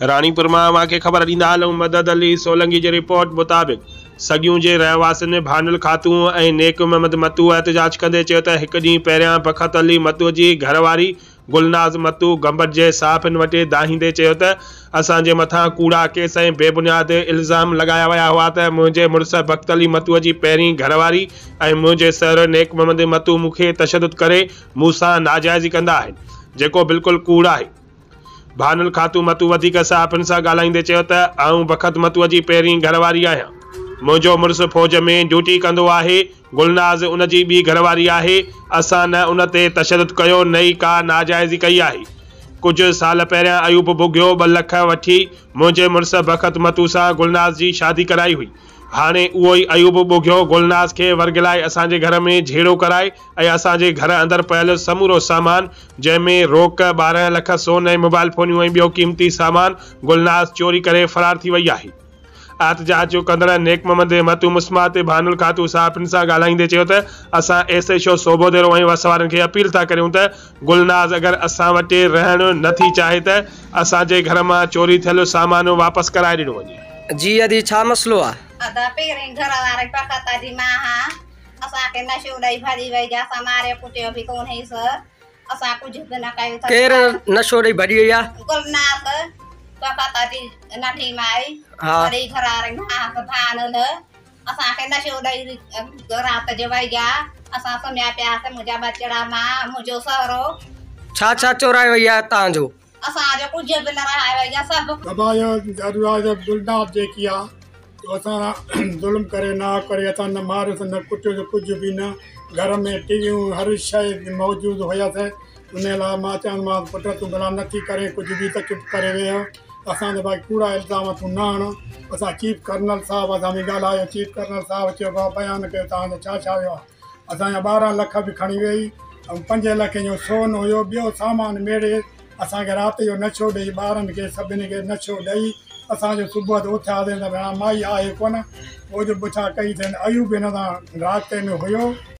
रानीपुर में खबर ॾींदा हलूं। मदद अली सोलंकी की रिपोर्ट मुताबिक़ सगियूं के रहवासियुनि भानुल खातू ऐं नेक मोहम्मद मतू एहतजाज कंदे चयो त हिकु ॾींहुं पहिरियां बखत अली मतू की घरवारी गुलनाज़ मतू गंबट के साफ़िन वटे दाहींदे चयो त असांजे मथां कूड़ा केस ऐं बेबुनियाद इल्ज़ाम लगाया विया हुआ त मुंहिंजे मुड़ुस बख़्त अली मतू की पहिरीं घरवारी ऐं मुंहिंजे सर नेक मोहम्मद मतू मूंखे तशद्दुद करे मूंसां नाजाइज़ी कंदा आहिनि, जेको बिल्कुल कूड़ आहे। भानुल खातू मतू वधीक साफ़िन सां ॻाल्हाईंदे चयो त आऊं बख़त मतूअ जी पहिरीं घरवारी आहियां। मुंहिंजो मुड़ुस फ़ौज में ड्यूटी कंदो आहे। गुलनाज़ उन जी ॿी घरवारी आहे। असां न उन ते तशद्दुद कयो, न ई का नाजाइज़ी कई आहे। कुछ साल पहिरियां अयूब बुघियो 2 लख वठी मुंहिंजे मुड़ुस बख़त मतू सां गुलनाज़ जी शादी कराई हुई। हाणे उहो ई अयूब बुघियो गुलनाज़ के वर्गलाए असांजे घर में झेड़ो कराए ऐं असांजे घर अंदर पयल समूरो सामान जंहिंमें रोक 12 लख सोन ऐं मोबाइल फोनियूं ऐं ॿियो क़ीमती सामान गुलनाज़ चोरी करे फरार थी वई आहे। एहतजाज जो कंदड़ नेक मोहम्मद मतू मुस्मात भानुल खातू साफ़िन सां ॻाल्हाईंदे चयो त असां एसएचओ सोबोदेरो ऐं वसवारनि खे अपील था करियूं त गुलनाज़ अगर असां वटि रहण नथी चाहे त असांजे घर मां चोरी थियल सामान वापसि कराए ॾिनो वञे। जी अदी छा मसलो आहे? अदा पेरें घर वाले पकता दी मां हां असा के नशो दई भरी वई जा हमारे पुटे भी कोन है सर असा कुछ न कयो था। केर नशो दई भरी वई आ? गुलनाज़ पकता दी नठी माई बड़ी घर वाले मां के भान न असा के नशो दई रात जे वई जा असा सम्या प्या से मुजा बचड़ा मां मुजो सरो छा चोराए वई आ ता जो? असा जो कुछ भी न रहा वई जा सब दबायो दरवाजा गुलनाज़ जे किया तो असा जुल्म करे ना करे असा न मारे न कुछ कुछ भी न घर में टीवियों हर शय मौजूद होया थे। उन ला मां चन मां पुट तू भला नथी करे कुछ भी त चुप करे वे असा भाई कूड़ा इल्ज़ाम तू ना आण। असा चीफ कर्नल साहब असा भी ॻाल्हायो। चीफ कर्नल साहब चयो बयान कयो तव्हांजो छा वियो आहे। असांजा 12 लख भी खणी वई ऐं 5 लख जो सोन हुयो ॿियो सामान मेड़े असांखे राति जो नशो ॾेई ॿारनि खे सभिनी खे नशो ॾेई असांजो सुबुह जो उथियासीं त माई आहे कोन। पोइ जो पुछा कई अथनि अयूब हिन सां रास्ते में हुयो।